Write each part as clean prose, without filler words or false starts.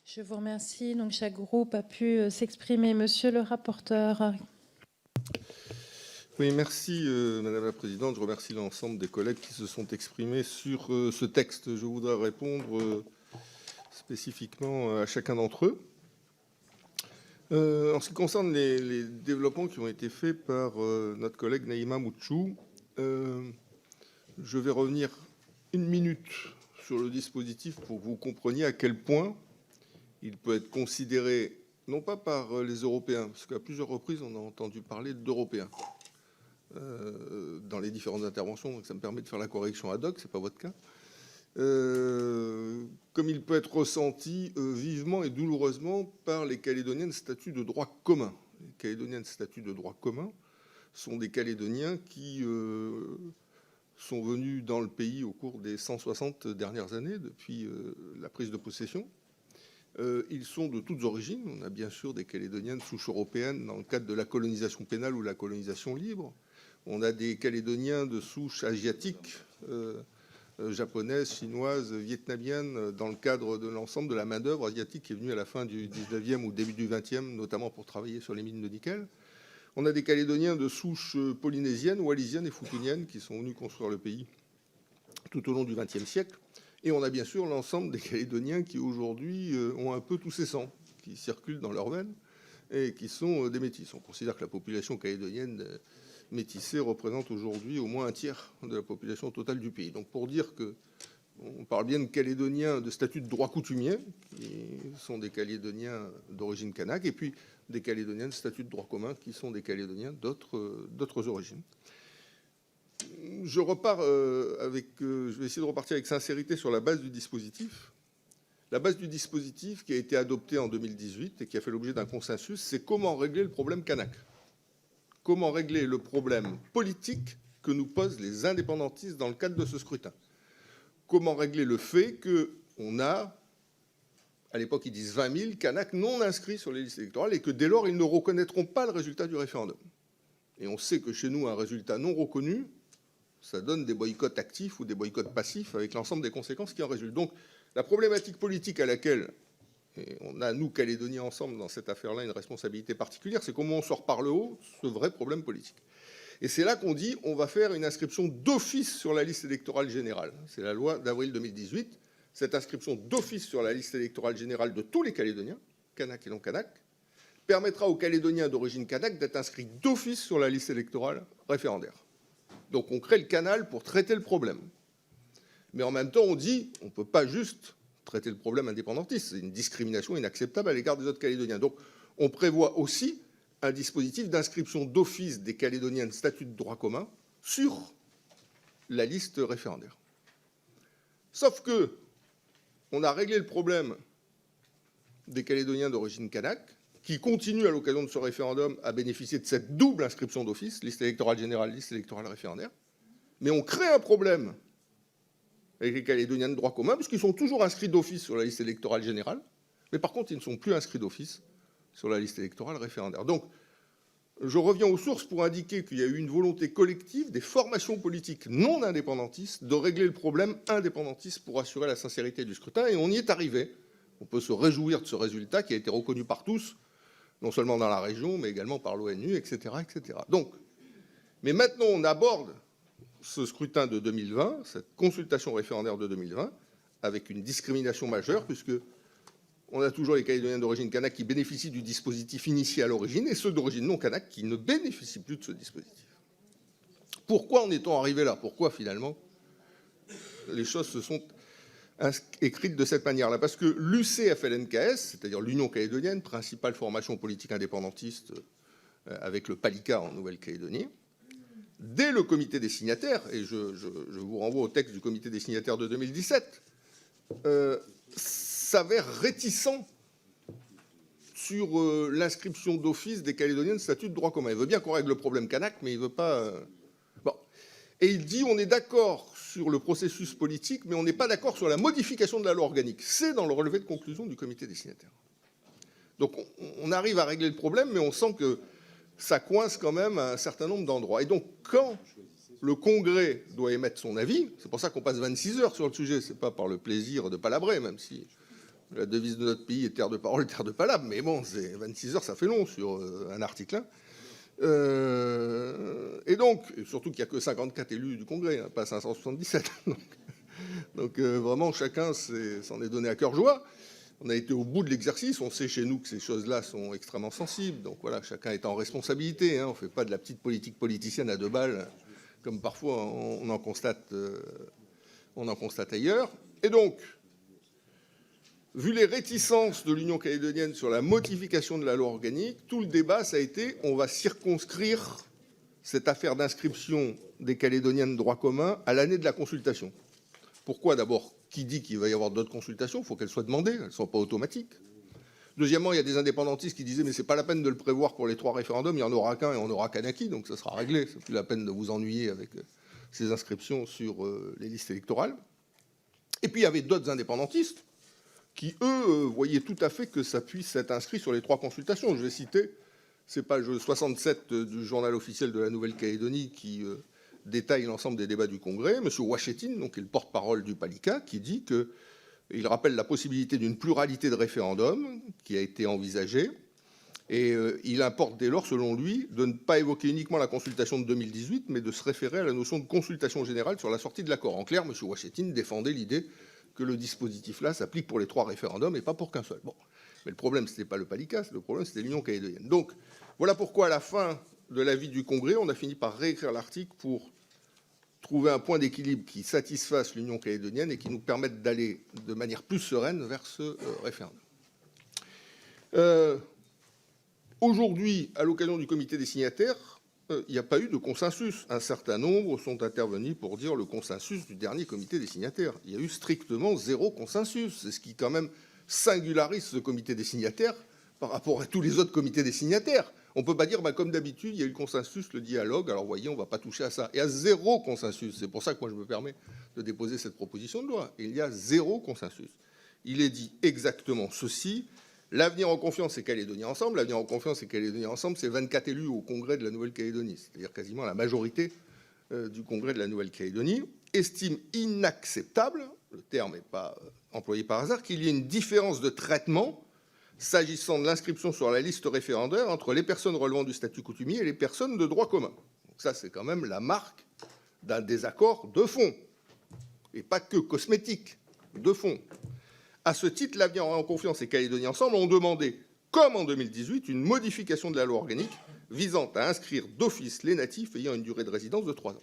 Je vous remercie. Donc, chaque groupe a pu s'exprimer. Monsieur le rapporteur. Oui, merci Madame la Présidente. Je remercie l'ensemble des collègues qui se sont exprimés sur ce texte. Je voudrais répondre spécifiquement à chacun d'entre eux. En ce qui concerne les développements qui ont été faits par notre collègue Naïma Mouchou, je vais revenir une minute sur le dispositif pour que vous compreniez à quel point il peut être considéré, non pas par les Européens, parce qu'à plusieurs reprises on a entendu parler d'Européens dans les différentes interventions, donc ça me permet de faire la correction ad hoc, ce n'est pas votre cas, comme il peut être ressenti vivement et douloureusement par les Calédoniens de statut de droit commun. Les Calédoniens de statut de droit commun sont des Calédoniens qui sont venus dans le pays au cours des 160 dernières années, depuis la prise de possession. Ils sont de toutes origines. On a bien sûr des Calédoniens de souche européenne dans le cadre de la colonisation pénale ou la colonisation libre. On a des Calédoniens de souche asiatique, japonaise, chinoise, vietnamienne, dans le cadre de l'ensemble de la main-d'œuvre asiatique qui est venue à la fin du 19e ou début du 20e, notamment pour travailler sur les mines de nickel. On a des Calédoniens de souche polynésienne, wallisienne et futunienne qui sont venus construire le pays tout au long du XXe siècle. Et on a bien sûr l'ensemble des Calédoniens qui aujourd'hui ont un peu tous ces sangs, qui circulent dans leurs veines et qui sont des métis. On considère que la population calédonienne métissée représente aujourd'hui au moins un tiers de la population totale du pays. Donc pour dire qu'on parle bien de Calédoniens de statut de droit coutumier, qui sont des Calédoniens d'origine kanak, et puis des Calédoniens de statut de droit commun, qui sont des Calédoniens d'autres origines. Je vais essayer de repartir avec sincérité sur la base du dispositif. La base du dispositif qui a été adopté en 2018 et qui a fait l'objet d'un consensus, c'est comment régler le problème kanak. Comment régler le problème politique que nous posent les indépendantistes dans le cadre de ce scrutin. Comment régler le fait qu'on a, à l'époque ils disent 20 000 Kanaks non inscrits sur les listes électorales et que dès lors ils ne reconnaîtront pas le résultat du référendum. Et on sait que chez nous un résultat non reconnu, ça donne des boycotts actifs ou des boycotts passifs avec l'ensemble des conséquences qui en résultent. Donc la problématique politique à laquelle et on a, nous, Calédoniens, ensemble, dans cette affaire-là, une responsabilité particulière, c'est comment on sort par le haut ce vrai problème politique. Et c'est là qu'on dit on va faire une inscription d'office sur la liste électorale générale. C'est la loi d'avril 2018. Cette inscription d'office sur la liste électorale générale de tous les Calédoniens, Kanak et non-Kanak, permettra aux Calédoniens d'origine kanak d'être inscrits d'office sur la liste électorale référendaire. Donc on crée le canal pour traiter le problème. Mais en même temps, on dit on ne peut pas juste traiter le problème indépendantiste. C'est une discrimination inacceptable à l'égard des autres Calédoniens. Donc, on prévoit aussi un dispositif d'inscription d'office des Calédoniens de statut de droit commun sur la liste référendaire. Sauf que on a réglé le problème des Calédoniens d'origine kanak, qui continuent à l'occasion de ce référendum à bénéficier de cette double inscription d'office, liste électorale générale, liste électorale référendaire. Mais on crée un problème avec les Calédoniens de droit commun, puisqu'ils sont toujours inscrits d'office sur la liste électorale générale, mais par contre, ils ne sont plus inscrits d'office sur la liste électorale référendaire. Donc, je reviens aux sources pour indiquer qu'il y a eu une volonté collective des formations politiques non indépendantistes de régler le problème indépendantiste pour assurer la sincérité du scrutin, et on y est arrivé. On peut se réjouir de ce résultat qui a été reconnu par tous, non seulement dans la région, mais également par l'ONU, etc., etc. Donc, mais maintenant, on aborde ce scrutin de 2020, cette consultation référendaire de 2020, avec une discrimination majeure, puisque on a toujours les Calédoniens d'origine kanak qui bénéficient du dispositif initié à l'origine, et ceux d'origine non kanak qui ne bénéficient plus de ce dispositif. Pourquoi en est-on arrivé là? Pourquoi, finalement, les choses se sont écrites de cette manière-là? Parce que l'UCFLNKS, c'est-à-dire l'Union calédonienne, principale formation politique indépendantiste avec le PALICA en Nouvelle-Calédonie, dès le comité des signataires, et je vous renvoie au texte du comité des signataires de 2017, s'avère réticent sur l'inscription d'office des Calédoniens de statut de droit commun. Il veut bien qu'on règle le problème kanak, mais il ne veut pas... Bon. Et il dit on est d'accord sur le processus politique, mais on n'est pas d'accord sur la modification de la loi organique. C'est dans le relevé de conclusion du comité des signataires. Donc on arrive à régler le problème, mais on sent que ça coince quand même à un certain nombre d'endroits. Et donc, quand le Congrès doit émettre son avis, c'est pour ça qu'on passe 26 heures sur le sujet, c'est pas par le plaisir de palabrer, même si La devise de notre pays est terre de parole, terre de palabre, mais bon, 26 heures, ça fait long sur un article. Et donc, surtout qu'il n'y a que 54 élus du Congrès, hein, pas 577. Donc vraiment, chacun s'en est donné à cœur joie. On a été au bout de l'exercice. On sait chez nous que ces choses-là sont extrêmement sensibles. Donc voilà, chacun est en responsabilité. Hein. On ne fait pas de la petite politique politicienne à 2 balles, comme parfois on en constate ailleurs. Et donc, vu les réticences de l'Union calédonienne sur la modification de la loi organique, tout le débat, ça a été on va circonscrire cette affaire d'inscription des Calédoniens de droit commun à l'année de la consultation. Pourquoi d'abord? Qui dit qu'il va y avoir d'autres consultations? Il faut qu'elles soient demandées, elles ne sont pas automatiques. Deuxièmement, il y a des indépendantistes qui disaient mais ce n'est pas la peine de le prévoir pour les 3 référendums, il n'y en aura qu'un et on n'aura qu'un acquis, donc ça sera réglé. Ce n'est plus la peine de vous ennuyer avec ces inscriptions sur les listes électorales. Et puis il y avait d'autres indépendantistes qui, eux, voyaient tout à fait que ça puisse être inscrit sur les 3 consultations. Je vais citer ces pages 67 du journal officiel de la Nouvelle-Calédonie qui détaille l'ensemble des débats du Congrès. M. Ouachetine, donc, qui est le porte-parole du PALICA, qui dit qu'il rappelle la possibilité d'une pluralité de référendums qui a été envisagée. Et il importe dès lors, selon lui, de ne pas évoquer uniquement la consultation de 2018, mais de se référer à la notion de consultation générale sur la sortie de l'accord. En clair, M. Ouachetine défendait l'idée que le dispositif-là s'applique pour les 3 référendums et pas pour qu'un seul. Bon. Mais le problème, ce n'était pas le PALICA, le problème, c'était l'Union calédonienne. Donc, voilà pourquoi, à la fin de l'avis du Congrès, on a fini par réécrire l'article pour trouver un point d'équilibre qui satisfasse l'Union calédonienne et qui nous permette d'aller de manière plus sereine vers ce référendum. Aujourd'hui, à l'occasion du comité des signataires, il n'y a pas eu de consensus. Un certain nombre sont intervenus pour dire le consensus du dernier comité des signataires. Il y a eu strictement 0 consensus. C'est ce qui, quand même, singularise ce comité des signataires par rapport à tous les autres comités des signataires. On ne peut pas dire, comme d'habitude, il y a eu le consensus, le dialogue, alors voyez, on ne va pas toucher à ça. Il y a 0 consensus. C'est pour ça que moi, je me permets de déposer cette proposition de loi. Il y a 0 consensus. Il est dit exactement ceci. L'avenir en confiance, c'est Calédonie Ensemble. L'avenir en confiance, c'est Calédonie Ensemble. C'est 24 élus au Congrès de la Nouvelle-Calédonie, c'est-à-dire quasiment la majorité du Congrès de la Nouvelle-Calédonie, estime inacceptable, le terme n'est pas employé par hasard, qu'il y ait une différence de traitement s'agissant de l'inscription sur la liste référendaire entre les personnes relevant du statut coutumier et les personnes de droit commun. Donc ça, c'est quand même la marque d'un désaccord de fond, et pas que cosmétique, de fond. À ce titre, l'Avenir en confiance et Calédonie Ensemble ont demandé, comme en 2018, une modification de la loi organique visant à inscrire d'office les natifs ayant une durée de résidence de 3 ans.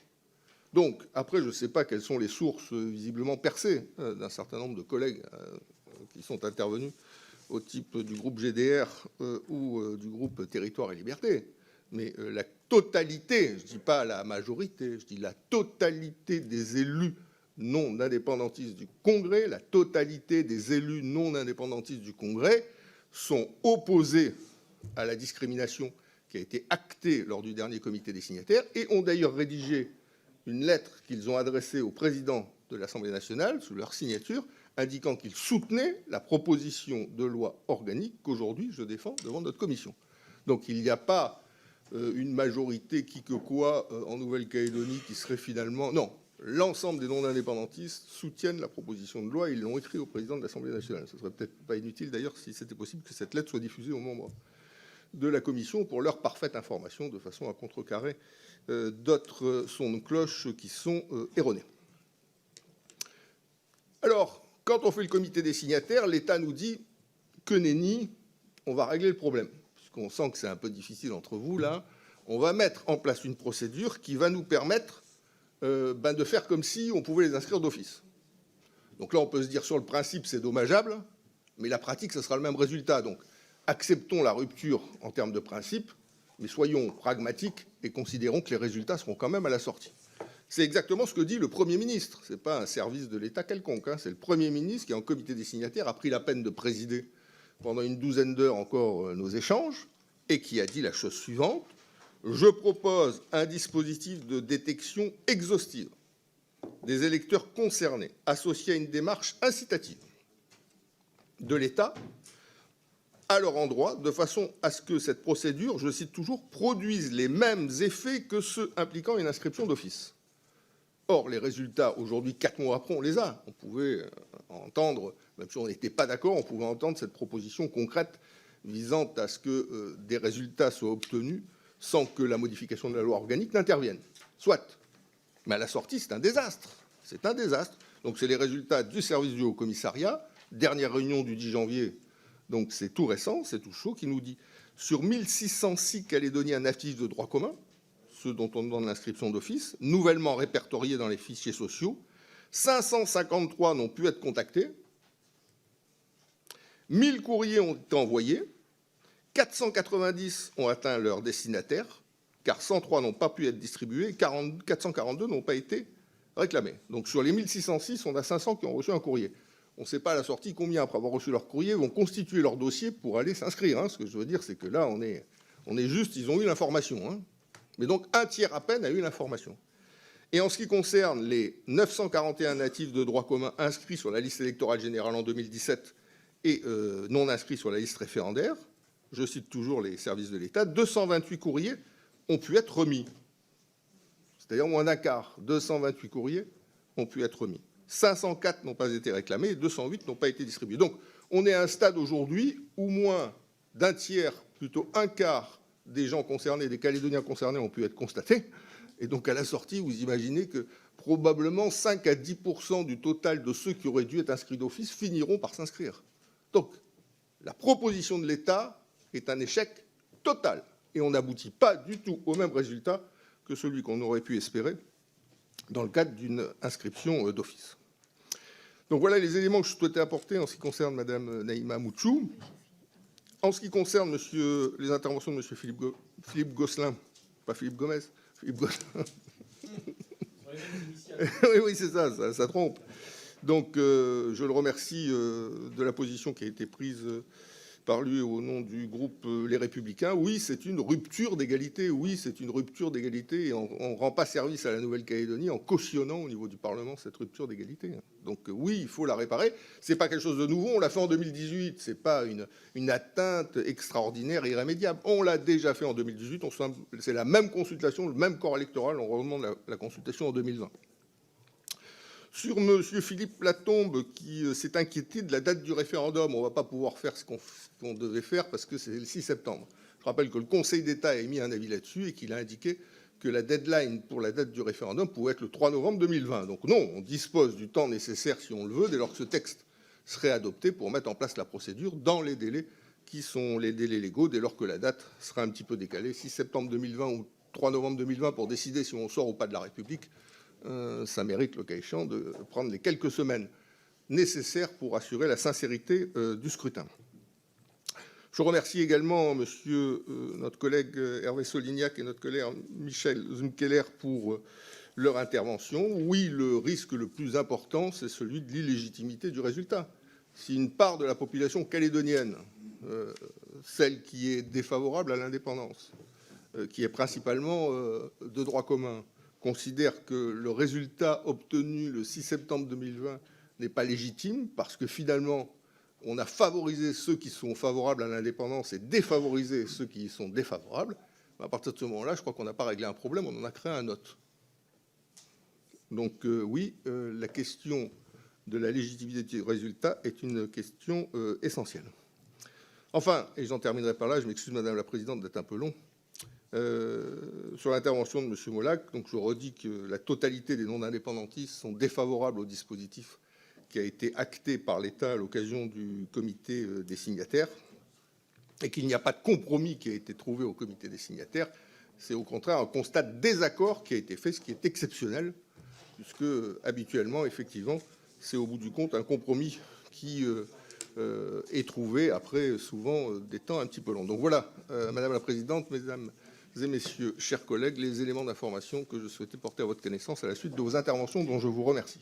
Donc, après, je ne sais pas quelles sont les sources visiblement percées d'un certain nombre de collègues qui sont intervenus au type du groupe GDR ou du groupe Territoire et Liberté. Mais la totalité, je ne dis pas la majorité, je dis la totalité des élus non indépendantistes du Congrès, la totalité des élus non indépendantistes du Congrès sont opposés à la discrimination qui a été actée lors du dernier comité des signataires et ont d'ailleurs rédigé une lettre qu'ils ont adressée au président de l'Assemblée nationale, sous leur signature, indiquant qu'ils soutenaient la proposition de loi organique qu'aujourd'hui je défends devant notre commission. Donc il n'y a pas une majorité qui que quoi en Nouvelle-Calédonie qui serait finalement... Non, l'ensemble des non-indépendantistes soutiennent la proposition de loi et ils l'ont écrit au président de l'Assemblée nationale. Ce ne serait peut-être pas inutile d'ailleurs si c'était possible que cette lettre soit diffusée aux membres de la commission pour leur parfaite information de façon à contrecarrer d'autres sons de cloche qui sont erronés. Alors, quand on fait le comité des signataires, l'État nous dit que nenni, on va régler le problème. Puisqu'on sent que c'est un peu difficile entre vous, là, on va mettre en place une procédure qui va nous permettre de faire comme si on pouvait les inscrire d'office. Donc là, on peut se dire sur le principe, c'est dommageable, mais la pratique, ce sera le même résultat. Donc, acceptons la rupture en termes de principe, mais soyons pragmatiques et considérons que les résultats seront quand même à la sortie. C'est exactement ce que dit le Premier ministre. Ce n'est pas un service de l'État quelconque. C'est le Premier ministre qui, en comité des signataires, a pris la peine de présider pendant une douzaine d'heures encore nos échanges et qui a dit la chose suivante. Je propose un dispositif de détection exhaustive des électeurs concernés, associé à une démarche incitative de l'État à leur endroit, de façon à ce que cette procédure, je cite toujours, produise les mêmes effets que ceux impliquant une inscription d'office. Or, les résultats, aujourd'hui, 4 mois après, on les a. On pouvait entendre, même si on n'était pas d'accord, on pouvait entendre cette proposition concrète visant à ce que des résultats soient obtenus sans que la modification de la loi organique n'intervienne. Soit. Mais à la sortie, c'est un désastre. C'est un désastre. Donc, c'est les résultats du service du Haut-Commissariat, dernière réunion du 10 janvier, donc c'est tout récent, c'est tout chaud, qui nous dit sur 1606 Calédoniens natifs de droit commun, ceux dont on demande l'inscription d'office, nouvellement répertoriés dans les fichiers sociaux, 553 n'ont pu être contactés, 1000 courriers ont été envoyés, 490 ont atteint leur destinataire, car 103 n'ont pas pu être distribués, 442 n'ont pas été réclamés. Donc sur les 1606, on a 500 qui ont reçu un courrier. On ne sait pas à la sortie combien, après avoir reçu leur courrier, vont constituer leur dossier pour aller s'inscrire. Hein. Ce que je veux dire, c'est que là, on est juste, ils ont eu l'information. Hein. Mais donc, un tiers à peine a eu l'information. Et en ce qui concerne les 941 natifs de droit commun inscrits sur la liste électorale générale en 2017 et non inscrits sur la liste référendaire, je cite toujours les services de l'État, 228 courriers ont pu être remis. C'est-à-dire moins d'un quart, 228 courriers ont pu être remis. 504 n'ont pas été réclamés et 208 n'ont pas été distribués. Donc, on est à un stade aujourd'hui où moins d'un tiers, plutôt un quart des gens concernés, des Calédoniens concernés ont pu être constatés. Et donc, à la sortie, vous imaginez que probablement 5 à 10% du total de ceux qui auraient dû être inscrits d'office finiront par s'inscrire. Donc, la proposition de l'État est un échec total. Et on n'aboutit pas du tout au même résultat que celui qu'on aurait pu espérer dans le cadre d'une inscription d'office. Donc voilà les éléments que je souhaitais apporter en ce qui concerne Mme Naïma Mouchou. En ce qui concerne les interventions de M. Philippe Gosselin, pas Philippe Gomez, Philippe Gosselin. Oui, c'est ça, ça trompe. Donc je le remercie de la position qui a été prise par lui au nom du groupe Les Républicains. Oui, c'est une rupture d'égalité. Oui, c'est une rupture d'égalité. Et on ne rend pas service à la Nouvelle-Calédonie en cautionnant au niveau du Parlement cette rupture d'égalité. Donc oui, il faut la réparer. Ce n'est pas quelque chose de nouveau. On l'a fait en 2018. Ce n'est pas une atteinte extraordinaire et irrémédiable. On l'a déjà fait en 2018. C'est la même consultation, le même corps électoral. On redemande la consultation en 2020. Sur M. Philippe Latombe, qui s'est inquiété de la date du référendum, on ne va pas pouvoir faire ce qu'on devait faire parce que c'est le 6 septembre. Je rappelle que le Conseil d'État a émis un avis là-dessus et qu'il a indiqué que la deadline pour la date du référendum pouvait être le 3 novembre 2020. Donc non, on dispose du temps nécessaire, si on le veut, dès lors que ce texte serait adopté pour mettre en place la procédure dans les délais qui sont les délais légaux, dès lors que la date sera un petit peu décalée. 6 septembre 2020 ou 3 novembre 2020 pour décider si on sort ou pas de la République. Ça mérite, le cas échéant, de prendre les quelques semaines nécessaires pour assurer la sincérité du scrutin. Je remercie également notre collègue Hervé Solignac et notre collègue Michel Zumkeller pour leur intervention. Oui, le risque le plus important, c'est celui de l'illégitimité du résultat. Si une part de la population calédonienne, celle qui est défavorable à l'indépendance, qui est principalement de droit commun, considère que le résultat obtenu le 6 septembre 2020 n'est pas légitime parce que finalement, on a favorisé ceux qui sont favorables à l'indépendance et défavorisé ceux qui y sont défavorables. À partir de ce moment-là, je crois qu'on n'a pas réglé un problème, on en a créé un autre. Donc oui, la question de la légitimité du résultat est une question essentielle. Enfin, et j'en terminerai par là, je m'excuse Madame la Présidente d'être un peu long, sur l'intervention de M. Molac, donc je redis que la totalité des non-indépendantistes sont défavorables au dispositif qui a été acté par l'État à l'occasion du comité des signataires et qu'il n'y a pas de compromis qui a été trouvé au comité des signataires. C'est au contraire un constat de désaccord qui a été fait, ce qui est exceptionnel, puisque habituellement, effectivement, c'est au bout du compte un compromis qui est trouvé après souvent des temps un petit peu longs. Donc voilà, Madame la Présidente, Mesdames et Messieurs, chers collègues, les éléments d'information que je souhaitais porter à votre connaissance à la suite de vos interventions dont je vous remercie.